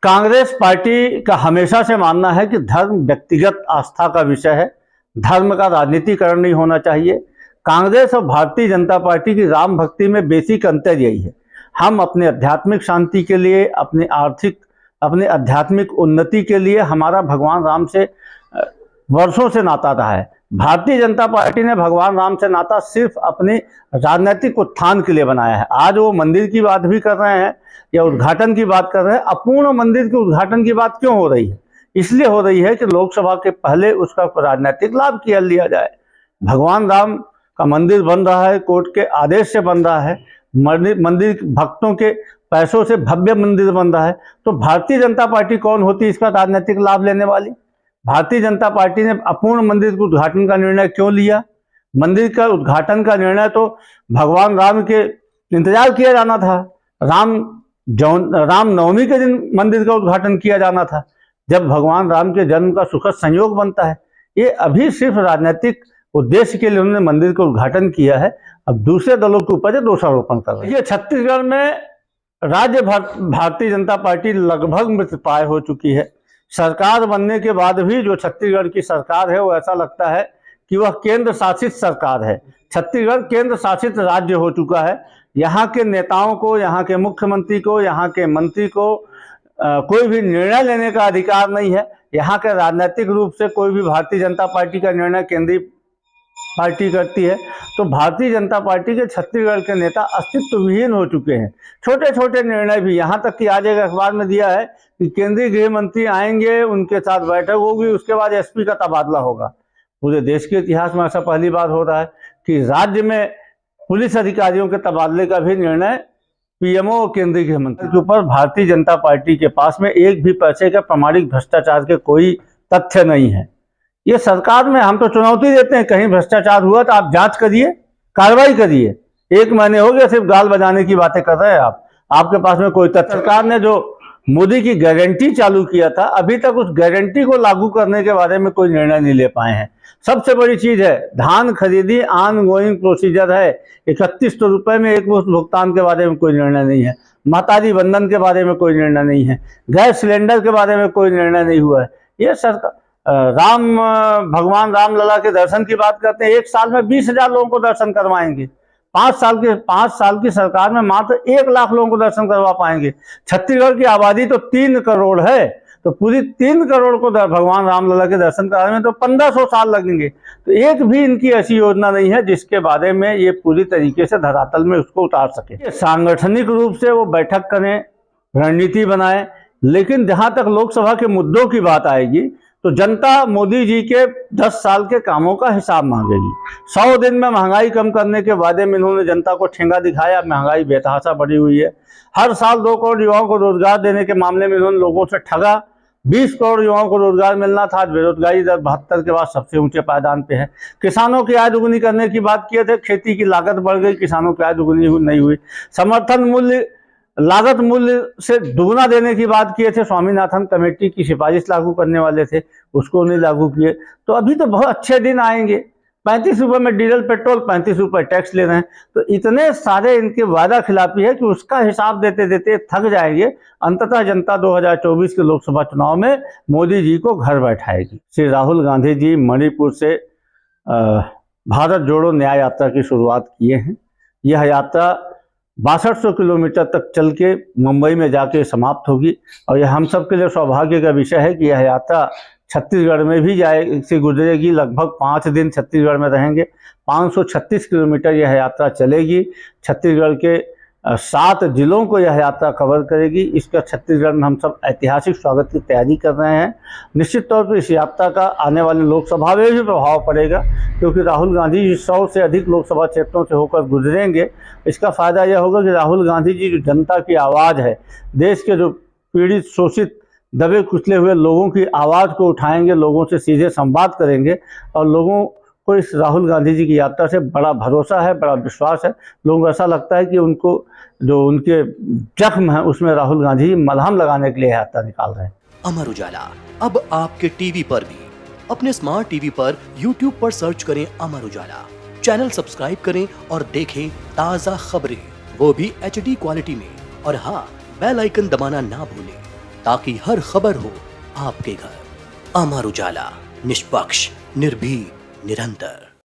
Congress party का हमेशा से मानना है कि धर्म व्यक्तिगत आस्था का विषय है, धर्म का राजनीतिकरण नहीं होना चाहिए। कांग्रेस और भारतीय जनता पार्टी की राम भक्ति में बेसिक अंतर यही है। हम अपने आध्यात्मिक शांति के लिए, अपने आध्यात्मिक उन्नति के लिए हमारा भगवान राम से वर्षों से नाता रहा है। भारतीय जनता पार्टी ने भगवान राम से नाता सिर्फ अपने राजनीतिक उत्थान के लिए बनाया है। आज वो मंदिर की बात भी कर रहे हैं या उद्घाटन की बात कर रहे हैं। अपूर्ण मंदिर के उद्घाटन की बात क्यों हो रही है? इसलिए हो रही है कि लोकसभा के पहले उसका राजनीतिक लाभ किया लिया जाए। भगवान राम का मंदिर बन रहा है, कोर्ट के आदेश से बन रहा है, मंदिर भक्तों के पैसों से भव्य मंदिर बन रहा है। तो भारतीय जनता पार्टी कौन होती है इसका राजनीतिक लाभ लेने वाली? भारतीय जनता पार्टी ने अपूर्ण मंदिर के उद्घाटन का निर्णय क्यों लिया? मंदिर का उद्घाटन का निर्णय तो भगवान राम के इंतजार किया जाना था। राम नवमी के दिन मंदिर का उद्घाटन किया जाना था, जब भगवान राम के जन्म का सुखद संयोग बनता है। ये अभी सिर्फ राजनीतिक उद्देश्य के लिए उन्होंने मंदिर का उद्घाटन किया है। अब दूसरे दलों के ऊपर दोषारोपण कर रहे हैं। ये छत्तीसगढ़ में राज्य भारतीय जनता पार्टी लगभग मृतप्राय हो चुकी है। सरकार बनने के बाद भी जो छत्तीसगढ़ की सरकार है वो ऐसा लगता है कि वह केंद्र शासित सरकार है। छत्तीसगढ़ केंद्र शासित राज्य हो चुका है। यहाँ के नेताओं को, यहाँ के मुख्यमंत्री को, यहाँ के मंत्री को कोई भी निर्णय लेने का अधिकार नहीं है। यहाँ के राजनीतिक रूप से कोई भी भारतीय जनता पार्टी का निर्णय केंद्रीय पार्टी करती है। तो भारतीय जनता पार्टी के छत्तीसगढ़ के नेता अस्तित्व विहीन हो चुके हैं। छोटे छोटे निर्णय भी, यहाँ तक कि आज एक अखबार में दिया है कि केंद्रीय गृह मंत्री आएंगे, उनके साथ बैठक होगी, उसके बाद एसपी का तबादला होगा। पूरे देश के इतिहास में ऐसा पहली बार हो रहा है कि राज्य में पुलिस अधिकारियों के तबादले का भी निर्णय पीएमओ और केंद्रीय गृह मंत्री के ऊपर भारतीय जनता पार्टी के पास में एक भी पैसे का प्रमाणिक भ्रष्टाचार के कोई तथ्य नहीं है। ये सरकार में हम तो चुनौती देते हैं, कहीं भ्रष्टाचार हुआ तो आप जांच करिए, कार्रवाई करिए। 1 महीने हो गए सिर्फ गाल बजाने की बातें कर रहे हैं आप, आपके पास में कोई तथ्य। सरकार ने जो मोदी की गारंटी चालू किया था, अभी तक उस गारंटी को लागू करने के बारे में कोई निर्णय नहीं ले पाए हैं। सबसे बड़ी चीज है धान खरीदी ऑन गोइंग प्रोसीजर है। 3100 रुपए में एक मुश्त भुगतान के बारे में कोई निर्णय नहीं है। महतारी बंधन के बारे में कोई निर्णय नहीं है। गैस सिलेंडर के बारे में कोई निर्णय नहीं हुआ है। ये सरकार भगवान राम लला के दर्शन की बात करते हैं, 1 साल में 20,000 लोगों को दर्शन करवाएंगे। 5 साल की सरकार में मात्र 1 लाख लोगों को दर्शन करवा पाएंगे। छत्तीसगढ़ की आबादी तो 3 करोड़ है, तो पूरी 3 करोड़ को भगवान राम लला के दर्शन कराने में तो 1500 साल लगेंगे। तो एक भी इनकी ऐसी योजना नहीं है जिसके बारे में ये पूरी तरीके से धरातल में उसको उतार सके। सांगठनिक रूप से वो बैठक करें, रणनीति बनाए, लेकिन जहां तक लोकसभा के मुद्दों की बात आएगी तो जनता मोदी जी के 10 साल के कामों का हिसाब मांगेगी। 100 दिन में महंगाई कम करने के वादे में इन्होंने जनता को ठेंगा दिखाया, महंगाई बेतहाशा बढ़ी हुई है। हर साल 2 करोड़ युवाओं को रोजगार देने के मामले में इन्होंने लोगों से ठगा। 20 करोड़ युवाओं को रोजगार मिलना था, आज बेरोजगारी दर 72 के बाद सबसे ऊंचे पायदान पे है। किसानों की आय दुगुनी करने की बात किए थे, खेती की लागत बढ़ गई, किसानों की आय दुगुनी नहीं हुई। समर्थन मूल्य लागत मूल्य से दुगुना देने की बात किए थे, स्वामीनाथन कमेटी की सिफारिश लागू करने वाले थे, उसको नहीं लागू किए। तो अभी तो बहुत अच्छे दिन आएंगे। 35 रुपये में डीजल पेट्रोल, 35 रुपये टैक्स ले रहे हैं। तो इतने सारे इनके वादा खिलाफी है कि उसका हिसाब देते देते थक जाएंगे। अंततः जनता 2024 के लोकसभा चुनाव में मोदी जी को घर बैठाएगी। श्री राहुल गांधी जी मणिपुर से भारत जोड़ो न्याय यात्रा की शुरुआत किए हैं। यह यात्रा 6200 किलोमीटर तक चल के मुंबई में जाके समाप्त होगी। और यह हम सब के लिए सौभाग्य का विषय है कि यह यात्रा छत्तीसगढ़ में भी से गुजरेगी। लगभग 5 दिन छत्तीसगढ़ में रहेंगे। 536 किलोमीटर यह यात्रा चलेगी। छत्तीसगढ़ के 7 जिलों को यह यात्रा कवर करेगी। इसका छत्तीसगढ़ में हम सब ऐतिहासिक स्वागत की तैयारी कर रहे हैं। निश्चित तौर पर इस यात्रा का आने वाले लोकसभा में भी प्रभाव पड़ेगा, क्योंकि राहुल गांधी जी 100 से अधिक लोकसभा क्षेत्रों से होकर गुजरेंगे। इसका फायदा यह होगा कि राहुल गांधी जी जो जनता की आवाज़ है, देश के जो पीड़ित, शोषित, दबे कुचले हुए लोगों की आवाज़ को उठाएंगे, लोगों से सीधे संवाद करेंगे। और लोगों को इस राहुल गांधी जी की यात्रा से बड़ा भरोसा है, बड़ा विश्वास है। लोगों को ऐसा लगता है कि उनको जो उनके जख्म है उसमें राहुल गांधी जी मलहम लगाने के लिए यात्रा निकाल रहे हैं। अमर उजाला अब आपके टीवी पर भी। अपने स्मार्ट टीवी पर यूट्यूब पर सर्च करें अमर उजाला, चैनल सब्सक्राइब करें और देखें ताज़ा खबरें, वो भी HD क्वालिटी में। और हाँ, बेल आइकन दबाना ना भूलें। ताकि हर खबर हो आपके घर। अमर उजाला, निष्पक्ष, निर्भीक, निरंतर।